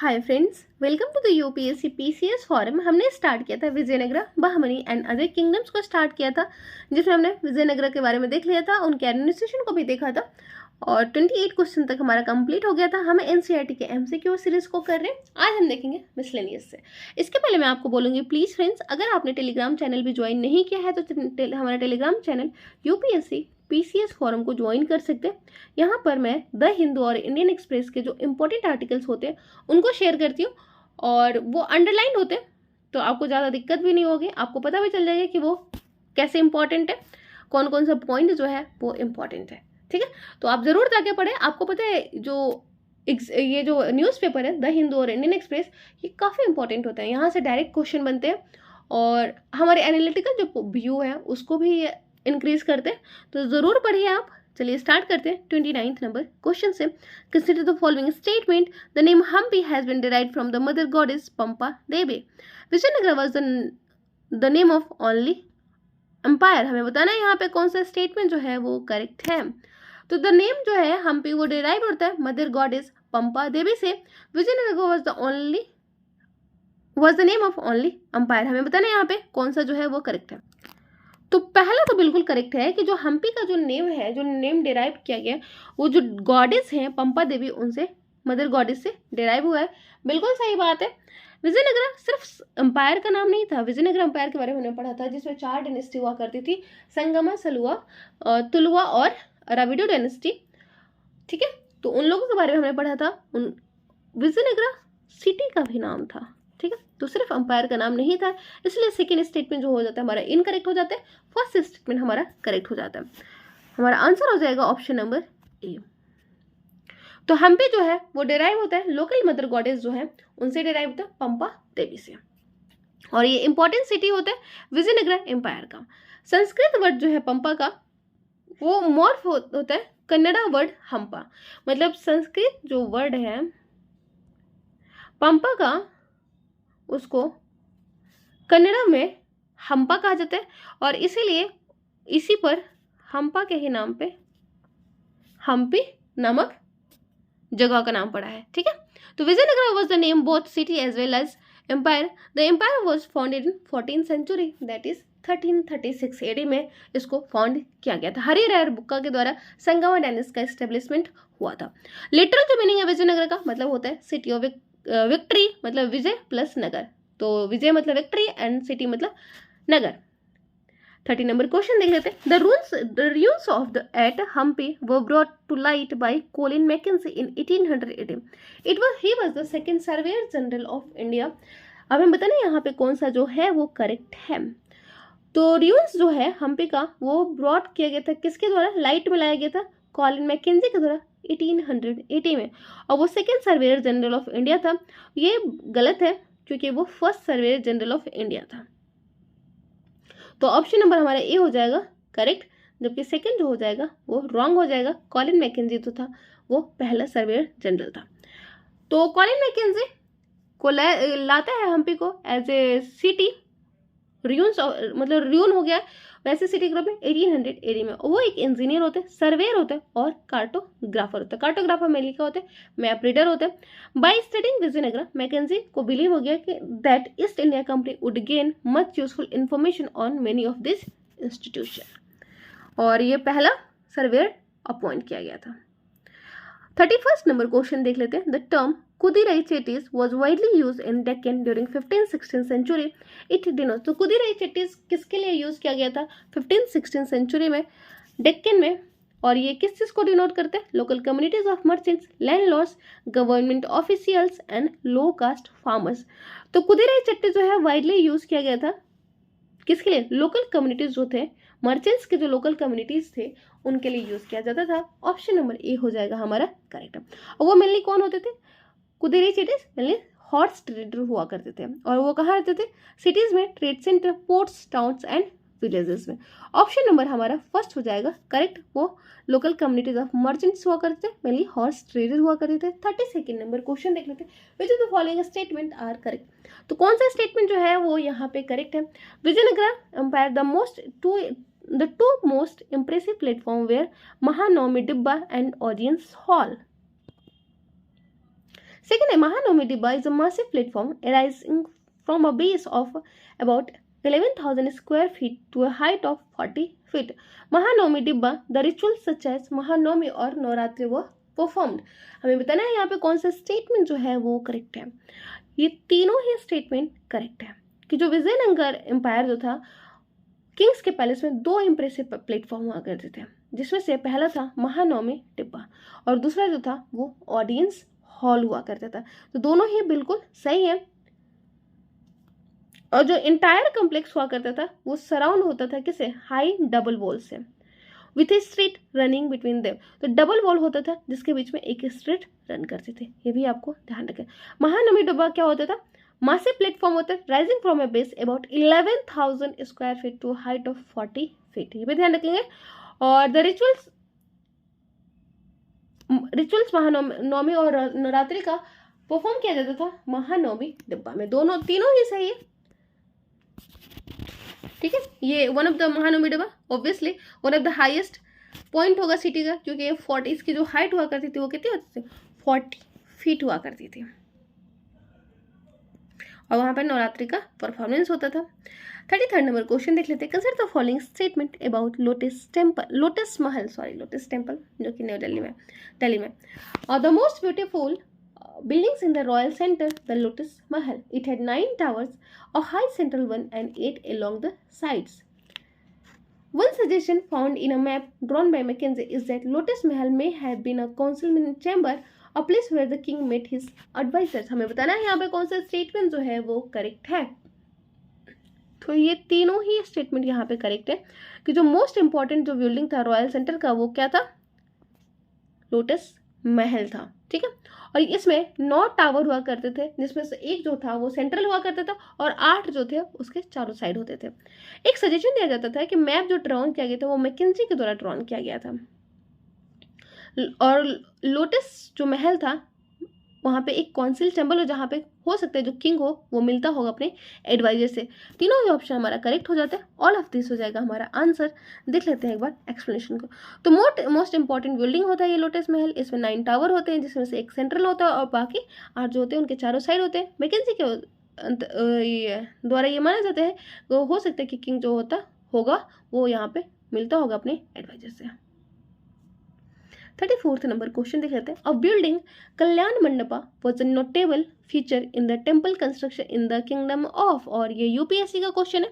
Hi friends, welcome to the UPSC PCS forum. हमने start किया था Vijayanagara, Bahmani and other kingdoms को स्टार्ट किया था, जिसमें हमने विजयनगरा के बारे में देख लिया था, उनके एडमिनिस्ट्रेशन को भी देखा था और 28 क्वेश्चन तक हमारा कंप्लीट हो गया था। हम एनसीईआरटी के एमसीक्यू सीरीज को कर रहे हैं। आज हम देखेंगे मिसलेनियस से। इसके पहले मैं आपको बोलूँगी, प्लीज़ फ्रेंड्स, अगर आपने टेलीग्राम चैनल भी ज्वाइन नहीं किया है तो हमारा Telegram channel UPSC PCS forum को ज्वाइन कर सकते हैं। यहाँ पर मैं द हिंदू और इंडियन एक्सप्रेस के जो इंपॉर्टेंट आर्टिकल्स होते हैं उनको शेयर करती हूँ और वो अंडरलाइन होते हैं, तो आपको ज़्यादा दिक्कत भी नहीं होगी। आपको पता भी चल जाएगा कि वो कैसे इंपॉर्टेंट है, कौन कौन सा पॉइंट जो है वो इम्पॉर्टेंट है। ठीक है, तो आप ज़रूर जाके पढ़ें। आपको पता है ये जो न्यूज़पेपर है द हिंदू और इंडियन एक्सप्रेस, ये काफ़ी इंपॉर्टेंट होता है। यहाँ से डायरेक्ट क्वेश्चन बनते हैं और हमारे एनालिटिकल जो व्यू है उसको भी इंक्रीज करते हैं, तो ज़रूर पढ़िए आप। चलिए स्टार्ट करते हैं 29th नंबर क्वेश्चन से। Consider the following statement. The name Hampi has been derived from the mother goddess Pampa Devi. Vijayanagara was the name of only empire. हमें बताना है यहाँ पे कौन सा स्टेटमेंट जो है वो करेक्ट है। तो द नेम जो है हम्पी वो डिराइव होता है मदर गॉडेस पंपा देवी से। Vijayanagara was the name of only empire. हमें बताना है यहाँ पे कौन सा जो है वो करेक्ट है। तो पहला तो बिल्कुल करेक्ट है कि जो हम्पी का जो नेम है, जो नेम डिराइव किया गया है, वो जो गॉडेस हैं पंपा देवी, उनसे मदर गॉडेस से डिराइव हुआ है। बिल्कुल सही बात है। विजयनगरा सिर्फ एम्पायर का नाम नहीं था। विजयनगरा एम्पायर के बारे में हमने पढ़ा था, जिसमें 4 डायनेस्टी हुआ करती थी, संगमा, सलुवा, तुलुवा और राविडो डायनेस्टी। ठीक है, तो उन लोगों के बारे में हमने पढ़ा था। विजयनगरा सिटी का भी नाम था। ठीक है, तो सिर्फ अंपायर का नाम नहीं था, इसलिए सेकेंड स्टेटमेंट जो हो जाता है हमारा इनकरेक्ट हो जाता है, फर्स्ट स्टेटमेंट हमारा करेक्ट हो जाता है। हमारा आंसर हो जाएगा ऑप्शन नंबर ए। तो हम्पी जो है वो डिराइव होता है लोकल मदर गॉडेस जो है उनसे डिराइव होता है, पंपा देवी से, और ये इंपॉर्टेंट सिटी होता है विजयनगरा एम्पायर का। संस्कृत वर्ड जो है पंपा का वो मॉर्फ होता है कन्नड़ा वर्ड हम्पा। मतलब संस्कृत जो वर्ड है पंपा का, उसको कन्नड़ा में हम्पा कहा जाता है, और इसीलिए इसी पर हम्पा के ही नाम पे हम्पी नामक जगह का नाम पड़ा है। ठीक है, तो Vijayanagara was the name both city as well as empire. The empire was founded in 14th century, that is 1336 AD में इसको फाउंड किया गया था। हरि रायर बुक्का के द्वारा संगमा डायनेस्टी का एस्टेब्लिशमेंट हुआ था। लिटरल जो मीनिंग है विजयनगरा का मतलब होता है सिटी ऑफ विक्ट्री, मतलब विजय प्लस नगर। तो विजय मतलब विक्ट्री एंड सिटी मतलब नगर। 30 नंबर क्वेश्चन देख लेते हैं। The ruins of the at Hampi were brought to light by Colin Mackenzie in 1880. He was the second surveyor general of India. अब हम बताने यहाँ पे कौन सा जो है वो करेक्ट है। तो ruins जो है हम्पी का वो ब्रॉट किया गया था, किसके द्वारा? लाइट में लाया गया था कॉलिन मैकेंजी के द्वारा 1880 में, और वो second surveyor general of India था। ये गलत है क्योंकि वो first surveyor general of India था। तो ऑप्शन नंबर हमारा ए हो जाएगा करेक्ट, जबकि सेकंड जो हो जाएगा वो रॉन्ग हो जाएगा। कॉलिन मैकेंजी जो था वो पहला सर्वेयर जनरल था। तो कॉलिन मैकेंजी को लाता है हम्पी को एज ए सिटी, रियून्स मतलब रियून हो गया वैसे सिटी ग्रुप में 1880 में। वो एक इंजीनियर होते हैं, सर्वेयर होता है और कार्टोग्राफर होता है। कार्टोग्राफर में लिखा होता है, मैप रीडर होता है। बाय स्टडिंग विजयनगरा मैकेंजी को बिलीव हो गया कि that east India company would gain much useful information on many of this institution, और ये पहला सर्वेयर अपॉइंट किया गया था। 31st नंबर क्वेश्चन देख लेते हैं। The term Kudirai Chetties was widely use in Deccan during 15th-16th century. It denotes, तो कुदिराई चेटीज किसके लिए यूज किया गया था 15th-16th सेंचुरी में डेक्कन में, और ये किस चीज को डिनोट करते हैं? Local communities of merchants, landlords, government officials and low caste farmers. तो कुदिराई चट्टी जो है वाइडली यूज किया गया था किसके लिए? लोकल कम्युनिटीज जो थे, मर्चेंट्स के जो लोकल कम्युनिटीज थे उनके लिए यूज किया जाता था। ऑप्शन नंबर ए हो जाएगा हमारा करेक्ट। और वो मेनली कौन होते थे? कुदिराई चेटीज मेनली हॉर्स ट्रेडर हुआ करते थे, और वो कहाँ रहते थे? सिटीज में, trade centre, ports, towns and villages में। ऑप्शन नंबर हमारा फर्स्ट हो जाएगा करेक्ट। वो लोकल कम्युनिटीज ऑफ मर्चेंट्स हुआ करते थे, मेनली हॉर्स ट्रेडर हुआ करते थे। 32nd नंबर क्वेश्चन देख लेते हैं। Which of the following statement are correct. तो कौन सा स्टेटमेंट जो है वो यहाँ पे करेक्ट है? Vijayanagara empire the two most impressive platform were Mahanawami Dibba and Audience Hall. Second है Mahanavami Dibba is a massive platform arising from a base of about 11,000 square feet to a height of 40 feet. Mahanavami Dibba the ritual such as Mahanavami और नवरात्रि वो performed. हमें बताना है यहाँ पे कौन सा स्टेटमेंट जो है वो करेक्ट है। ये तीनों ही स्टेटमेंट करेक्ट है कि जो विजयनगर एम्पायर जो था, किंग्स के पैलेस में दो इम्प्रेसिव प्लेटफॉर्म हुआ करते थे, जिसमें से पहला था महानवमी डिब्बा और दूसरा जो था वो ऑडियंस हॉल हुआ करता था। तो दोनों ही बिल्कुल सही है। और जो इंटायर कॉम्प्लेक्स हुआ करता था वो सराउंड होता था किसे, हाई डबल वॉल से, with A street running between them. तो डबल वॉल होता था जिसके बीच में एक स्ट्रीट रन करते थे, ये भी आपको ध्यान रखें। महानवमी डिब्बा क्या होता था, मासिव प्लेटफॉर्म होता है rising from a base about 11,000 square feet to height of 40 feet, ये भी ध्यान रखेंगे। और द रिचुअल्स महानवमी और नवरात्रि का परफॉर्म किया जाता था महानवमी डिब्बा में। दोनों तीनों ही सही है, ठीक है। ये वन ऑफ द महानवमी डिब्बा obviously one of the highest point होगा सिटी का, क्योंकि ये 40 इसकी जो हाइट हुआ करती थी वो कितनी होती थी, 40 फीट हुआ करती थी, और वहां पर नवरात्रि का परफॉर्मेंस होता था। 33rd नंबर क्वेश्चन देख लेते हैं। Consider the following statement about lotus महल जो कि न्यू दिल्ली में और the most beautiful buildings in the royal center, the Lotus Mahal. It had 9 towers, a high central one and 8 along the sides. One suggestion found in a map drawn by Mackenzie is that Lotus Mahal may have been a council chamber, a place where the king met his advisors. हमें बताना है यहाँ पे कौन सा statement जो है वो करेक्ट है। तो ये तीनों ही स्टेटमेंट यहाँ पे करेक्ट है कि जो मोस्ट इंपॉर्टेंट जो बिल्डिंग था रॉयल सेंटर का वो क्या था, लोटस महल था, ठीक है। और इसमें 9 टावर हुआ करते थे, जिसमें से एक जो था वो सेंट्रल हुआ करता था और 8 जो थे उसके चारों साइड होते थे। एक सजेशन दिया जाता था कि मैप जो ड्रॉन किया गया था वो मैकेंजी के द्वारा ड्रॉन किया गया था। और लोटस जो महल था वहाँ पे एक कौंसिल चैम्बर हो जहाँ पे हो सकता है जो किंग हो वो मिलता होगा अपने एडवाइजर से। तीनों ही ऑप्शन हमारा करेक्ट हो जाता है, ऑल ऑफ दिस हो जाएगा हमारा आंसर। देख लेते हैं एक बार एक्सप्लेनेशन को। तो मोस्ट इंपॉर्टेंट बिल्डिंग होता है ये लोटस महल, इसमें 9 टावर होते हैं जिसमें से एक सेंट्रल होता है और बाकी 8 जो होते हैं उनके चारों साइड होते हैं। मैकेंजी के द्वारा ये माना जाता है वो हो सकता है कि किंग जो होगा वो यहाँ पे मिलता होगा अपने एडवाइजर से। 34th नंबर क्वेश्चन देख लेते हैं। A building Kalyana Mandapa was a notable feature in the temple construction in the kingdom of, और ये यूपीएससी का क्वेश्चन है,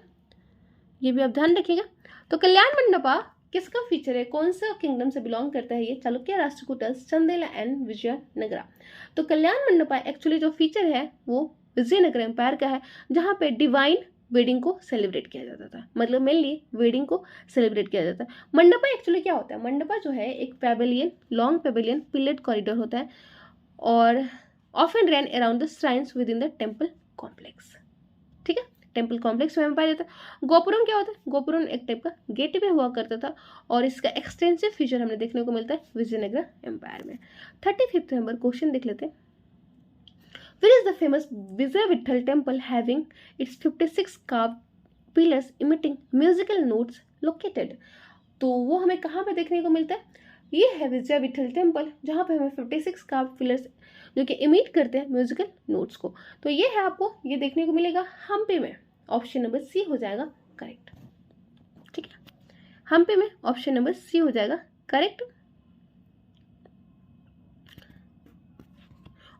ये भी आप ध्यान रखिएगा। तो कल्याण मंडपा किसका फीचर है, कौन सा किंगडम से बिलोंग करता है, ये चालुक्य, राष्ट्रकूटस, चंदेला एंड विजयनगरा। तो कल्याण मंडपा एक्चुअली जो फीचर है वो विजयनगर एम्पायर का है, जहाँ पे डिवाइन वेडिंग को सेलिब्रेट किया जाता था, मतलब मेनली वेडिंग को सेलिब्रेट किया जाता है। मंडपा एक्चुअली क्या होता है, मंडपा जो है एक Pavilion, long Pavilion pillared corridor होता है और often run around the shrines with in the temple complex, ठीक है। टेम्पल कॉम्प्लेक्स में पाया जाता है। गोपुरम क्या होता है, गोपुरम एक टाइप का गेट वे हुआ करता था और इसका एक्सटेंसिव फीचर हमें देखने को मिलता है विजयनगर एम्पायर में। 35th नंबर क्वेश्चन देख लेते हैं। Where is the famous Vijay Vitthal temple having its 56 carved pillars emitting musical notes located? तो वो हमें कहाँ पे देखने को मिलता है, ये है विजय विठल टेम्पल जहाँ पे हमें 56 कार्व पिलर्स जो कि इमिट करते हैं म्यूजिकल नोट्स को। तो ये है आपको ये देखने को मिलेगा हम्पी में, ऑप्शन नंबर सी हो जाएगा करेक्ट, ठीक है। हम्पी में ऑप्शन नंबर सी हो जाएगा करेक्ट।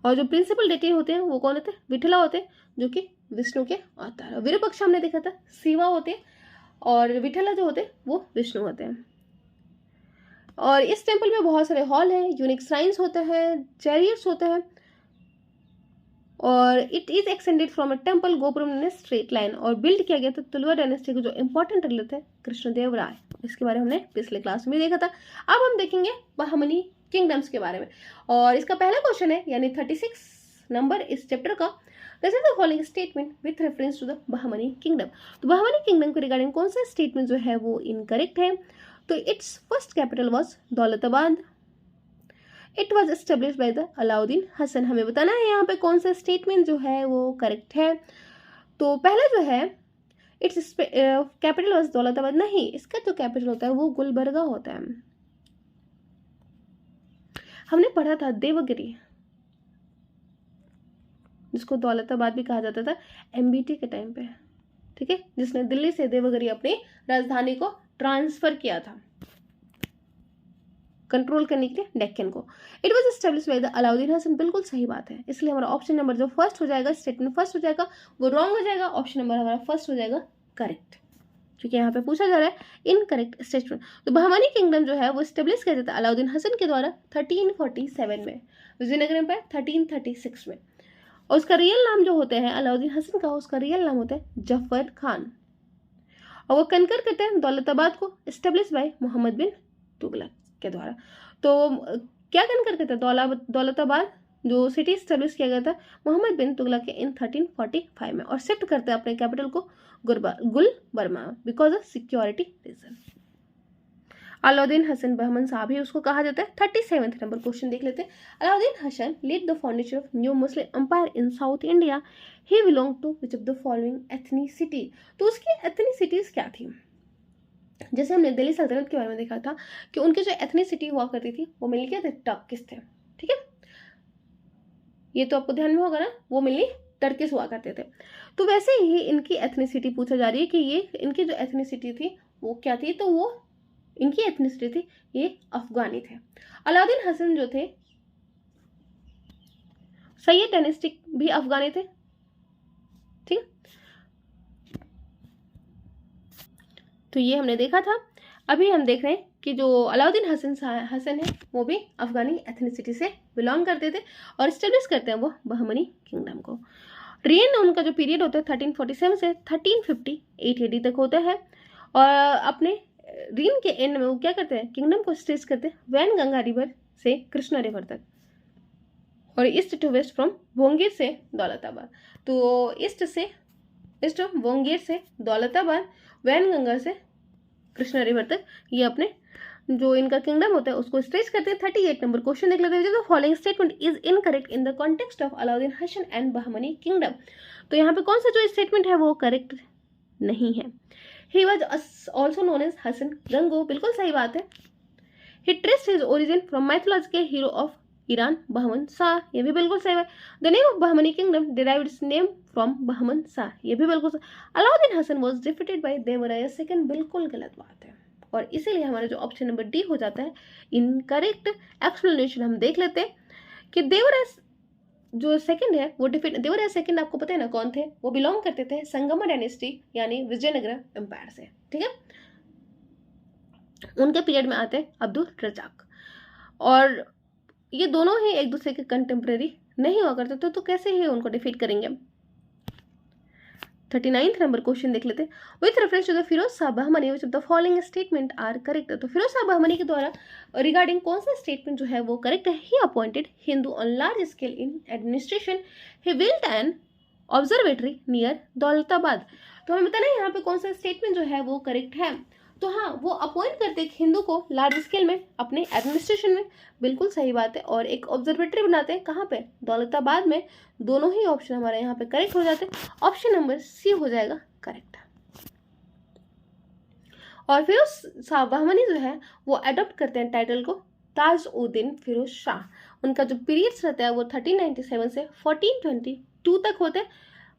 और जो प्रिंसिपल डेटी होते हैं वो कौन होते हैं, विठला होते हैं जो कि विष्णु के अवतार। विरूपक्ष हमने देखा था शिवा होते हैं और विठला जो होते हैं वो विष्णु होते हैं। और इस टेम्पल में बहुत सारे हॉल हैं, यूनिक श्राइन्स होते हैं, चैरियट्स होते हैं और it is extended from a temple gopuram ने स्ट्रेट लाइन और बिल्ड किया गया था तुलुवा डायनेस्टी के जो इंपॉर्टेंट रूलर थे कृष्णदेव राय। इसके बारे में हमने पिछले क्लास में देखा था। अब हम देखेंगे बहमनी किंगडम्स के बारे में और इसका पहला क्वेश्चन है यानी 36 नंबर इस चैप्टर का। This is the following statement with reference to the Bahmani kingdom. तो बहमनी किंगडम के रिगार्डिंग कौन सा स्टेटमेंट जो है वो इनकरेक्ट है। तो its first capital was Daulatabad, it was establish by the Alauddin Hasan. हमें बताना है यहाँ पे कौन सा स्टेटमेंट जो है वो करेक्ट है। तो पहला जो है इट्स कैपिटल वाज दौलताबाद, नहीं, इसका जो कैपिटल होता है वो गुलबर्गा होता है। हमने पढ़ा था देवगिरी, जिसको दौलताबाद भी कहा जाता था एमबीटी के टाइम पे, ठीक है, जिसने दिल्ली से देवगिरी अपनी राजधानी को ट्रांसफर किया था कंट्रोल करने के लिए डेक्कन को। It was establish by the Alauddin Hasan, बिल्कुल सही बात है, इसलिए हमारा ऑप्शन नंबर जो फर्स्ट हो जाएगा, स्टेटमेंट फर्स्ट हो जाएगा, वो रॉन्ग हो जाएगा, ऑप्शन नंबर हमारा फर्स्ट हो जाएगा करेक्ट, क्योंकि यहाँ पे पूछा जा रहा है इनकरेक्ट स्टेटमेंट। तो बहमनी किंगडम जो है वो स्टेब्लिश किया जाता है अलाउद्दीन हसन के द्वारा 1347 में, विजयनगर एम्पायर 1336 में, और उसका रियल नाम जो होते हैं अलाउद्दीन हसन का, उसका रियल नाम होता है जफर खान, और वो कनकर करते हैं दौलताबाद को स्टेब्लिश बाय मोहम्मद बिन तुगलक के द्वारा। तो क्या कनकर करते हैं दौलताबाद जो सिटी स्टेब्लिश किया गया था मोहम्मद बिन तुगलक के इन 1345 में, और शिफ्ट करते हैं अपने कैपिटल को Gulbarga because of security reason. Alauddin Hasan Bahman साहब ही उसको कहा जाता है। 37 नंबर क्वेश्चन देख लेते हैं। Alauddin Hasan led the foundation of new Muslim empire in South India, he belong to which of the following ethnicity. तो उसकी एथनिसिटीज क्या थी? जैसे हमने दिल्ली सल्तनत के बारे में देखा था कि उनकी जो एथनिसिटी हुआ करती थी वो मिली क्या थे, टर्किश थे, ठीक है, ये तो आपको ध्यान में होगा ना, वो मिली टर्किश हुआ करते थे। तो वैसे ही इनकी एथनिसिटी पूछा जा रही है कि ये इनकी जो एथनिसिटी थी वो क्या थी, तो वो इनकी एथनिसिटी थी ये अफगानी थे। अलाउद्दीन हसन जो थे सैयद डायनेस्टी भी अफगानी थे, ठीक। तो ये हमने देखा था। अभी हम देख रहे हैं कि जो अलाउद्दीन हसन है वो भी अफगानी एथनिसिटी से बिलोंग करते थे और स्टेब्लिश करते हैं वो बहमनी किंगडम को। रेन उनका जो पीरियड होता है 1347 से 1358 AD तक होता है, और अपने रीन के एंड में वो क्या करते हैं, किंगडम को स्टेज करते हैं वैन गंगा रिवर से कृष्णा रिवर तक, और ईस्ट टू वेस्ट फ्रॉम बोंगेर से दौलताबाद। तो ईस्ट बोंगेर से दौलताबाद, वैन गंगा से कृष्णा रिवर तक ये अपने जो इनका किंगडम होता है उसको स्ट्रेच करते हैं। 38 नंबर क्वेश्चन देख लेते हैं। The following statement is incorrect in the context of Alauddin Hasan and Bahmani kingdom. तो यहाँ पे कौन सा जो स्टेटमेंट है वो करेक्ट नहीं है। He was also known as Hasan Gangu, बिल्कुल सही बात है। He traced his origin from mythological hero of Iran Bahman Shah, ये भी बिल्कुल सही है। The name of Bahmani kingdom derived its name from Bahman Shah, ये भी बिल्कुल सही। Alauddin Hasan was defeated by Devaraya second, बिल्कुल गलत बात है, और इसीलिए हमारा जो ऑप्शन नंबर डी हो जाता है इनकरेक्ट। एक्सप्लेनेशन हम देख लेते हैं कि देवराया जो सेकंड है वो देवराया सेकंड आपको पता है ना कौन थे, वो बिलोंग करते थे संगमा डायनेस्टी यानी विजयनगर एम्पायर से, ठीक है। उनके पीरियड में आते हैं अब्दुल रजाक, और ये दोनों ही एक दूसरे के कंटेम्प्रेरी नहीं हुआ करते थे, तो कैसे ही उनको डिफीट करेंगे। 39 नंबर क्वेश्चन देख लेते हैं। With reference to the Firoz Shah Bahmani which of the following statement are correct. तो फिरोज शाह बहमनी के द्वारा रिगार्डिंग कौन सा स्टेटमेंट जो है वो करेक्ट है। He appointed Hindu on large scale in administration, he built an observatory near Daulatabad. तो हमें बताना है यहाँ पे कौन सा स्टेटमेंट जो है वो करेक्ट है। तो हाँ, वो अपॉइंट करते हैं हिंदू को लार्ज स्केल में अपने एडमिनिस्ट्रेशन में, बिल्कुल सही बात है, और एक ऑब्जर्वेटरी बनाते हैं कहाँ पे, दौलताबाद में। दोनों ही ऑप्शन हमारे यहाँ पे करेक्ट हो जाते हैं। ऑप्शन नंबर सी हो जाएगा करेक्ट। और फिरोज शाह बहमनी जो है वो अडॉप्ट करते हैं टाइटल को ताज-उद-दीन फिरोज शाह। उनका जो पीरियड्स रहता है वो 1397 से 1422 तक होते हैं,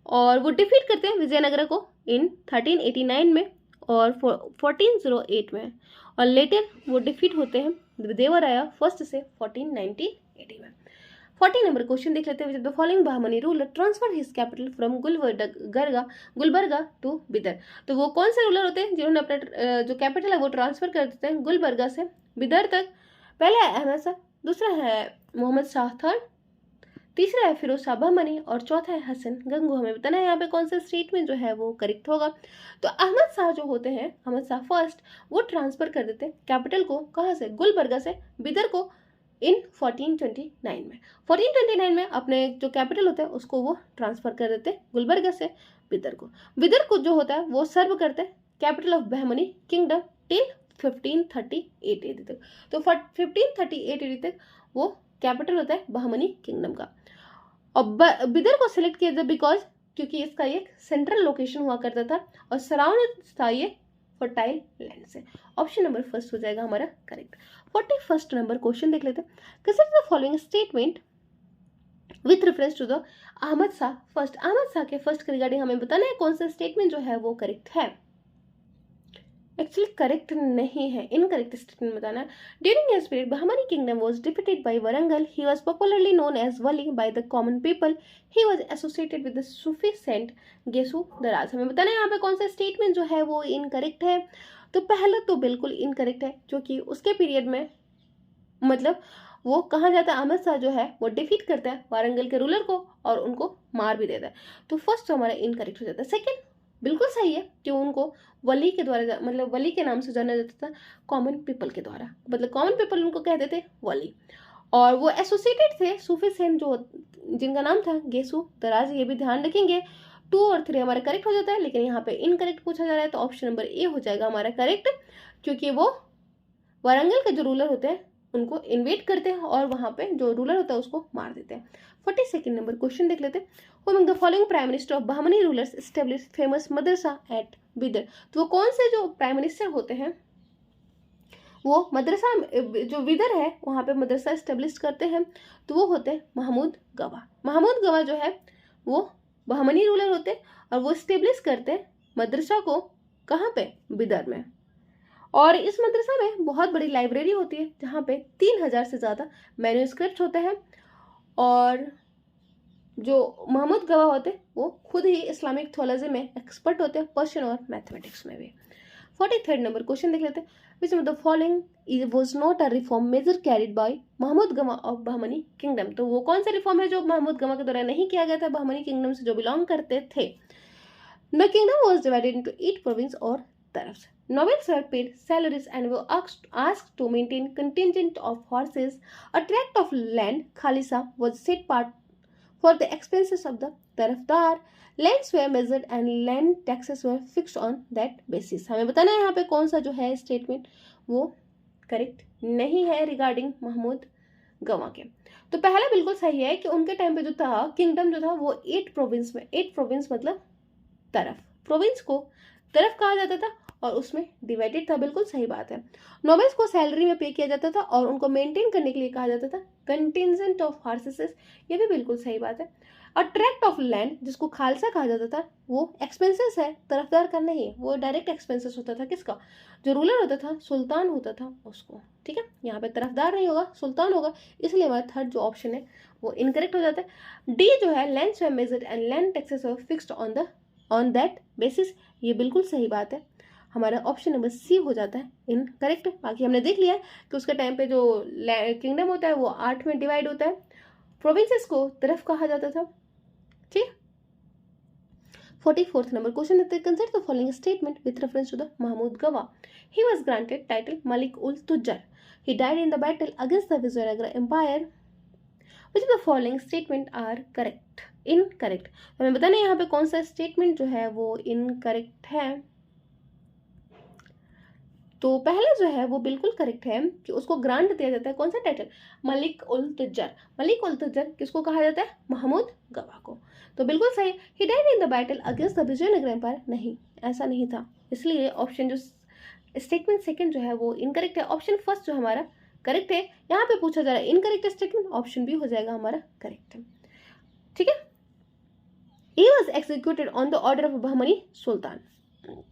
और वो डिफीट करते हैं विजयनगर को इन 1389 में और 1408 में, और लेटर वो डिफीट होते हैं देवराया फर्स्ट से 1490 में। 40 नंबर क्वेश्चन देख लेते हैं। The following Bahmani ruler transfer his capital from Gulbarga to Bidar. तो वो कौन से रूलर होते हैं जिन्होंने अपना जो कैपिटल है वो ट्रांसफर कर देते हैं गुलबर्गा से बिदर तक। पहला है अहमद शाह, दूसरा है मोहम्मद शाह थर्ड, तीसरा है फिरोज शाह बहमनी, और चौथा है हसन गंगू। हमें बताना है यहाँ पे कौन सा स्टेटमेंट जो है वो करेक्ट होगा। तो अहमद शाह जो होते हैं, अहमद शाह फर्स्ट, वो ट्रांसफर कर देते हैं कैपिटल को कहाँ से, गुलबर्गा से बिदर को इन 1429 में। 1429 में अपने जो कैपिटल होता है उसको वो ट्रांसफर कर देते हैं गुलबर्गा से बिदर को। बिदर को जो होता है वो सर्व करते हैं capital of Bahmani kingdom till 1538 AD तक। तो 1538 AD तक वो कैपिटल होता है बहमनी किंगडम का। और बिदर को सिलेक्ट किया जाए बिकॉज क्योंकि इसका एक सेंट्रल लोकेशन हुआ करता था और सराउंड था ये फर्टाइल लैंड से। ऑप्शन नंबर फर्स्ट हो जाएगा हमारा करेक्ट। 41 नंबर क्वेश्चन देख लेते हैं। Consider the following statement with reference to the Ahmad Shah first. Ahmad Shah के फर्स्ट के रिगार्डिंग हमें बताना है कौन सा स्टेटमेंट जो है वो करेक्ट है। एक्चुअली करेक्ट नहीं है, इनकरेक्ट स्टेटमेंट बताना है। During his period Bahmani kingdom was defeated by Warangal. He was popularly known as Wali by the common people. He was associated with the Sufi saint Gesu Daraz. हमें बताना है यहाँ पे कौन सा स्टेटमेंट जो है वो इनकरेक्ट है। तो पहला तो बिल्कुल इनकरेक्ट है, क्योंकि उसके पीरियड में मतलब वो कहा जाता है अहमद शाह जो है वो डिफीट करता है वारंगल के रूलर को और उनको मार भी देता है। तो फर्स्ट तो हमारा इनकरेक्ट हो जाता है। सेकंड बिल्कुल सही है कि उनको वली के द्वारा मतलब वली के नाम से जाना जाता था कॉमन पीपल के द्वारा, मतलब कॉमन पीपल उनको कहते थे वली। और वो एसोसिएटेड थे सूफी सेन जो जिनका नाम था गेसु दराज। ये भी ध्यान रखेंगे। 2 और 3 हमारा करेक्ट हो जाता है, लेकिन यहाँ पे इनकरेक्ट पूछा जा रहा है तो ऑप्शन नंबर ए हो जाएगा हमारा करेक्ट, क्योंकि वो वारंगल के जो रूलर होते हैं उनको इन्वेट करते हैं और वहां पे जो रूलर होता है उसको मार देते हैं। 42 नंबर क्वेश्चन देख लेते हैं। Who among the following prime minister of Bahmani rulers established famous madrasa at Bidar. तो वो कौन से जो प्राइम मिनिस्टर होते हैं वो मदरसा जो विदर है वहां पे मदरसा स्टेब्लिश करते हैं, तो वो होते हैं महमूद गवा। महमूद गवा जो है वो बहमनी रूलर होते हैं और वो स्टेब्लिश करते हैं मदरसा को कहाँ पे, बिदर में। और इस मदरसा में बहुत बड़ी लाइब्रेरी होती है जहाँ पे 3000 से ज़्यादा मैन्यूस्क्रिप्ट होते हैं। और जो महमूद गवा होते हैं वो खुद ही इस्लामिक थ्योलॉजी में एक्सपर्ट होते हैं, पर्शियन और मैथमेटिक्स में भी। 43 नंबर क्वेश्चन देख लेते हैं। Which of the following was not a reform measure carried by Mahmud Gawan of Bahmani kingdom. तो वो कौन सा रिफॉर्म है जो महमूद गवा के द्वारा नहीं किया गया था, बहमनी किंगडम से जो बिलोंग करते थे। The kingdom was divided into 8 province और तरफ। Nobles were paid salaries and were asked to maintain contingent of horses. A tract of land, Khalisa, was set part for the expenses of the tarafdar. Lands were measured and land taxes were fixed on that basis. हमें बताना है यहाँ पे कौन सा जो है statement वो करेक्ट नहीं है रिगार्डिंग महमूद गवा के। तो पहला बिल्कुल सही है कि उनके टाइम पे जो था किंगडम जो था वो 8 प्रोविंस में, 8 प्रोविंस मतलब तरफ, प्रोविंस को तरफ कहा जाता था और उसमें डिवाइडेड था, बिल्कुल सही बात है। नोबल्स को सैलरी में पे किया जाता था और उनको मेंटेन करने के लिए कहा जाता था कंटिजेंट ऑफ हॉर्सेस, ये भी बिल्कुल सही बात है। और ट्रैक्ट ऑफ लैंड जिसको खालसा कहा जाता था वो एक्सपेंसेस है, तरफदार का नहीं, वो डायरेक्ट एक्सपेंसेस होता था किसका, जो रूलर होता था सुल्तान होता था उसको। ठीक है, यहाँ पे तरफदार नहीं होगा, सुल्तान होगा, इसलिए हमारा थर्ड जो ऑप्शन है वो इनकरेक्ट हो जाता है। डी जो है lands were measured and land taxes were fixed on that basis, ये बिल्कुल सही बात है। हमारा ऑप्शन नंबर सी हो जाता है इनकरेक्ट। बाकी हमने देख लिया कि उसके टाइम पे जो किंगडम होता है वो 8 में डिवाइड होता है, प्रोविंसेस को तरफ कहा जाता था। ठीक, 44 नंबर क्वेश्चन देते हैं। Consider the following statement with reference to the Mahmud Gawan. He was granted title Malik ul Tujjar. He died in the battle against the Vijayanagar empire. Which of the following statement are correct, incorrect. हमें बताना है यहाँ पे कौन सा स्टेटमेंट जो है वो इनकरेक्ट है। तो पहला जो है वो बिल्कुल करेक्ट है कि उसको ग्रांट दिया जाता है कौन सा टाइटल, मलिक उल तुज्जर। मलिक उल तुज्जर किसको कहा जाता है, महमूद गवा को। तो बिल्कुल सही। He died in the battle against the Vijayanagar empire, नहीं ऐसा नहीं था, इसलिए ऑप्शन जो स्टेटमेंट सेकंड जो है वो इनकरेक्ट है। ऑप्शन फर्स्ट जो हमारा करेक्ट है। यहाँ पे पूछा जा रहा है इनकरेक्ट स्टेटमेंट, ऑप्शन बी हो जाएगा हमारा करेक्ट। ठीक है, he was executed on the order of Bahmani sultan.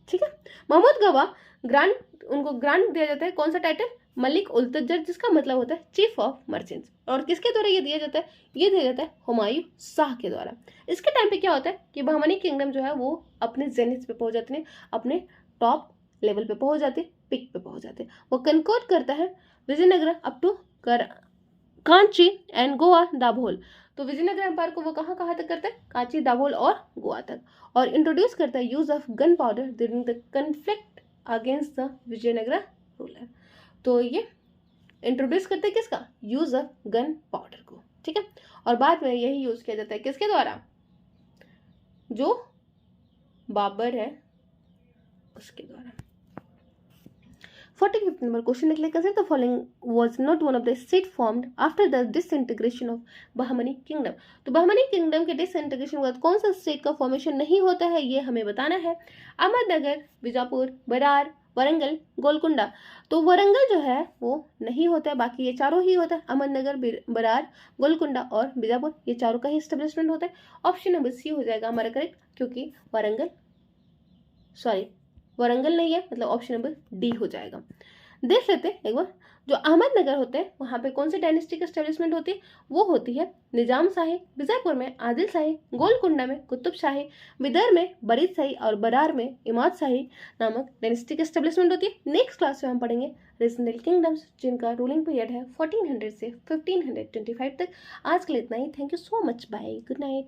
ठीक है, महमूद गवा ग्रांट, उनको ग्रांट दिया जाता है कौन सा टाइटल, मलिक उल तुज्जर, जिसका मतलब होता है चीफ ऑफ मर्चेंट्स। और किसके द्वारा ये दिया जाता है, ये दिया जाता है हुमायूं शाह के द्वारा। इसके टाइम पे क्या होता है कि बहमनी किंगडम जो है वो अपने जेनिथ पे पहुंच जाते हैं, अपने टॉप लेवल पे पहुंच जाते, पिक पे पहुंच जाते। वो कनकोड करता है Vijayanagar up to Kanchi and Goa Dabhol. तो विजयनगर एम्पायर को वो कहाँ तक करता है, कांची, दाभोल और गोवा तक। और इंट्रोड्यूस करता है use of gun powder during the conflict against the Vijayanagar ruler. तो ये इंट्रोड्यूस करते हैं किसका, यूज ऑफ गन पाउडर को। ठीक है, और बाद में यही यूज किया जाता है किसके द्वारा, जो बाबर है उसके द्वारा। 45 नंबर क्वेश्चन निकले। Consider the following was not one of the state formed after the disintegration of Bahmani kingdom. तो बहमनी किंगडम के डिसइंटीग्रेशन के बाद कौन सा स्टेट का फॉर्मेशन नहीं होता है, ये हमें बताना है। अहमदनगर, बीजापुर, बरार, वरंगल, गोलकुंडा। तो वरंगल जो है वो नहीं होता है, बाकी ये चारों ही होता है, अहमदनगर, बरार, गोलकुंडा और बीजापुर, ये चारों का ही स्टेब्लिशमेंट होता है। ऑप्शन नंबर सी हो जाएगा हमारा करेक्ट, क्योंकि वरंगल नहीं है, मतलब ऑप्शन नंबर डी हो जाएगा। देख लेते हैं एक बार, जो अहमदनगर होते हैं वहां पे कौन सी डायनेस्टी की स्टेब्लिशमेंट होती है, वो होती है निजाम शाही, विजयपुर में आदिल शाही, गोलकुंडा में कुतुब शाही, विदर्भ में बरीद शाही और बरार में इमाद शाही नामक डायनेस्टी की स्टेब्लिशमेंट होती है। नेक्स्ट क्लास में हम पढ़ेंगे रीजनल किंगडम्स, जिनका रूलिंग पीरियड है 1400 से 1525 तक। आज के लिए इतना ही। Thank you so much, bye, good night.